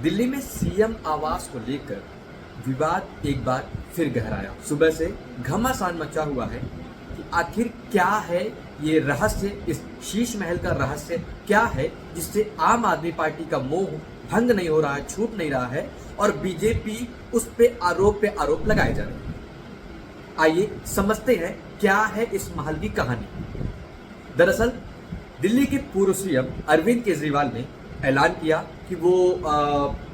दिल्ली में सीएम आवास को लेकर विवाद एक बार फिर गहराया। सुबह से घमासान मचा हुआ है कि आखिर क्या है ये रहस्य, इस शीश महल का रहस्य क्या है जिससे आम आदमी पार्टी का मोह भंग नहीं हो रहा है, छूट नहीं रहा है और बीजेपी उस पे आरोप लगाए जा रहे हैं। आइए समझते हैं क्या है इस महल की कहानी। दरअसल दिल्ली के पूर्व सीएम अरविंद केजरीवाल ने ऐलान किया कि वो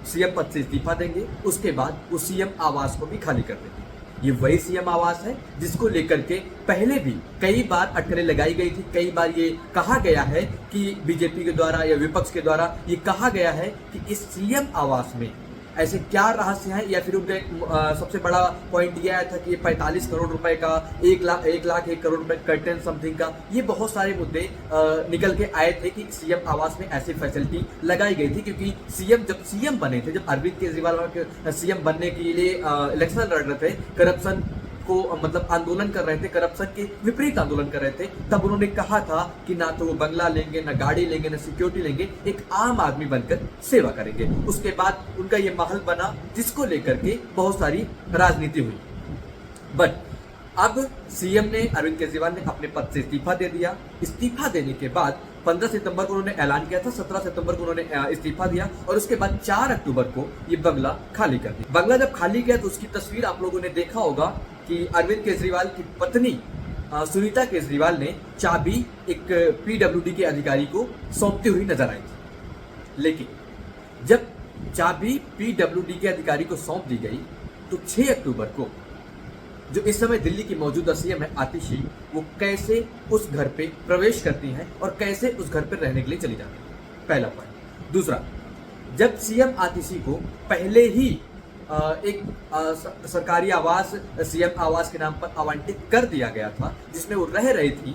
सीएम पद से इस्तीफा देंगे, उसके बाद वो सीएम आवास को भी खाली कर देंगे। ये वही सीएम आवास है जिसको लेकर के पहले भी कई बार अटकलें लगाई गई थी। कई बार ये कहा गया है कि बीजेपी के द्वारा या विपक्ष के द्वारा ये कहा गया है कि इस सीएम आवास में ऐसे क्या रहस्य है, या फिर उनका एक सबसे बड़ा पॉइंट ये आया था कि 45 करोड़ रुपए का 1 करोड़ रुपए कर्टन समथिंग का, ये बहुत सारे मुद्दे निकल के आए थे कि सीएम आवास में ऐसी फैसिलिटी लगाई गई थी। क्योंकि जब सीएम बने थे, जब अरविंद केजरीवाल सीएम बनने के लिए इलेक्शन लड़ रहे थे, करप्शन को मतलब आंदोलन कर रहे थे, करप्शन के विपरीत आंदोलन कर रहे थे, तब उन्होंने कहा था कि ना तो वो बंगला लेंगे, ना गाड़ी लेंगे, ना सिक्योरिटी लेंगे, एक आम आदमी बनकर सेवा करेंगे। उसके बाद उनका ये महल बना जिसको लेकर के बहुत सारी राजनीति हुई। बट अब सीएम ने, अरविंद केजरीवाल ने अपने पद से इस्तीफा दे दिया। इस्तीफा देने के बाद 15 सितंबर को उन्होंने ऐलान किया था, 17 सितंबर को उन्होंने इस्तीफा दिया और उसके बाद 4 अक्टूबर को ये बंगला खाली कर दिया। बंगला जब खाली किया तो उसकी तस्वीर आप लोगों ने देखा होगा कि अरविंद केजरीवाल की पत्नी सुनीता केजरीवाल ने चाबी एक पीडब्ल्यूडी के अधिकारी को सौंपती हुई नजर आई थी। लेकिन जब चाबी पीडब्ल्यूडी के अधिकारी को सौंप दी गई तो 6 अक्टूबर को जो इस समय दिल्ली की मौजूदा सीएम है आतिशी, वो कैसे उस घर पे प्रवेश करती हैं और कैसे उस घर पे रहने के लिए चली जाती है, पहला पॉइंट। दूसरा, जब सीएम आतिशी को पहले ही एक सरकारी आवास सीएम आवास के नाम पर आवंटित कर दिया गया था जिसमें वो रह रही थी,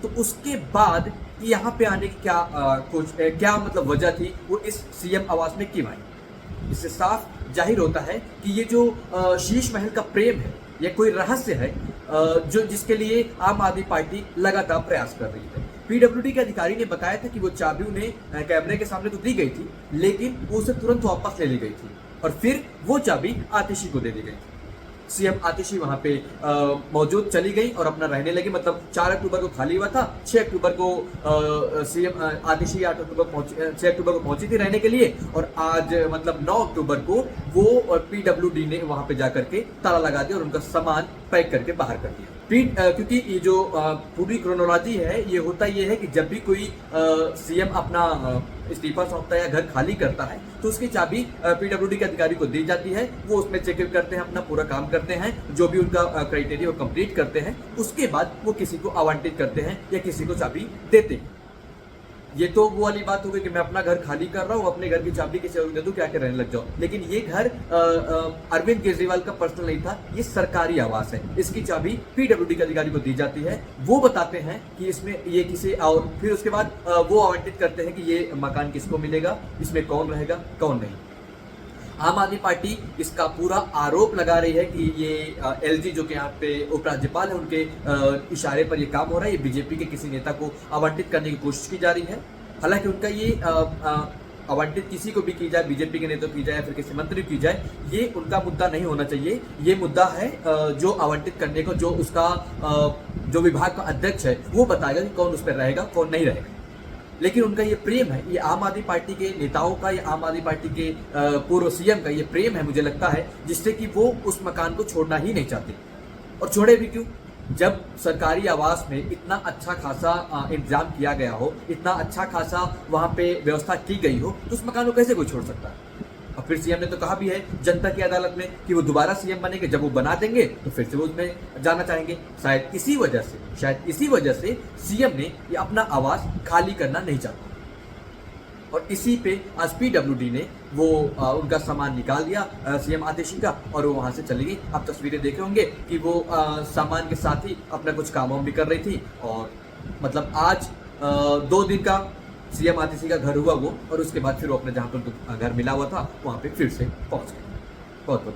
तो उसके बाद यहाँ पे आने की क्या मतलब वजह थी, वो इस सीएम आवास में क्यों आई। इससे साफ जाहिर होता है कि ये जो शीश महल का प्रेम है, ये कोई रहस्य है जो जिसके लिए आम आदमी पार्टी लगातार प्रयास कर रही है। पीडब्ल्यूडी के अधिकारी ने बताया था कि वो चाबी उन्हें कैमरे के सामने तो दी गई थी, लेकिन उसे तुरंत वापस ले ली गई थी और फिर वो चाबी आतिशी को दे दी गई थी। सीएम आतिशी वहां पे मौजूद चली गई और अपना रहने लगी। मतलब 4 अक्टूबर को खाली हुआ था, 6 अक्टूबर को सीएम आतिशी 6 अक्टूबर को पहुंची थी रहने के लिए और आज मतलब 9 अक्टूबर को वो और पीडब्ल्यूडी ने वहां पे जाकर के ताला लगा दिया और उनका सामान पैक करके बाहर कर दिया। क्योंकि ये जो पूरी क्रोनोलॉजी है, ये होता ये है कि जब भी कोई सीएम अपना इस्तीफा सौंपता है या घर खाली करता है तो उसकी चाबी पीडब्ल्यूडी के अधिकारी को दी जाती है। वो उसमें चेकअप करते हैं, अपना पूरा काम करते हैं, जो भी उनका क्राइटेरिया वो कंप्लीट करते हैं, उसके बाद वो किसी को आवंटित करते हैं या किसी को चाबी देते हैं। ये तो वो वाली बात हो गई कि मैं अपना घर खाली कर रहा हूँ, अपने घर की चाबी किसी और को दे दूं, क्या क्या रहने लग जाओ। लेकिन ये घर अरविंद केजरीवाल का पर्सनल नहीं था, ये सरकारी आवास है। इसकी चाबी पीडब्ल्यूडी के अधिकारी को दी जाती है, वो बताते हैं कि इसमें ये किसी, और फिर उसके बाद वो आवंटित करते हैं कि ये मकान किसको मिलेगा, इसमें कौन रहेगा कौन नहीं। आम आदमी पार्टी इसका पूरा आरोप लगा रही है कि ये एलजी जो कि यहाँ पे उपराज्यपाल है, उनके इशारे पर ये काम हो रहा है, ये बीजेपी के किसी नेता को आवंटित करने की कोशिश की जा रही है। हालांकि उनका ये आवंटित किसी को भी की जाए, बीजेपी के नेता की जाए या फिर किसी मंत्री की जाए, ये उनका मुद्दा नहीं होना चाहिए। ये मुद्दा है जो आवंटित करने को, जो उसका जो विभाग का अध्यक्ष है वो बताएगा कि कौन उस पर रहेगा कौन नहीं रहेगा। लेकिन उनका ये प्रेम है, ये आम आदमी पार्टी के नेताओं का, ये आम आदमी पार्टी के पूर्व सीएम का ये प्रेम है, मुझे लगता है, जिससे कि वो उस मकान को छोड़ना ही नहीं चाहते। और छोड़े भी क्यों, जब सरकारी आवास में इतना अच्छा खासा इंतजाम किया गया हो, इतना अच्छा खासा वहां पे व्यवस्था की गई हो, तो उस मकान को कैसे कोई छोड़ सकता है। और फिर सीएम ने तो कहा भी है जनता की अदालत में कि वो दोबारा सीएम बनेंगे, जब वो बना देंगे तो फिर से वो उसमें जाना चाहेंगे। शायद इसी वजह से सीएम ने ये अपना आवास खाली करना नहीं चाहता और इसी पे आज पीडब्ल्यूडी ने वो उनका सामान निकाल दिया सीएम आतिशी का और वो वहां से चली गई। आप तस्वीरें देखे होंगे कि वो सामान के साथ ही अपना कुछ काम भी कर रही थी और मतलब आज 2 दिन का सीएम आतिशी का घर हुआ वो, और उसके बाद फिर वो अपने जहाँ पर घर मिला हुआ था वहाँ पे फिर से पहुँच गए। बहुत बहुत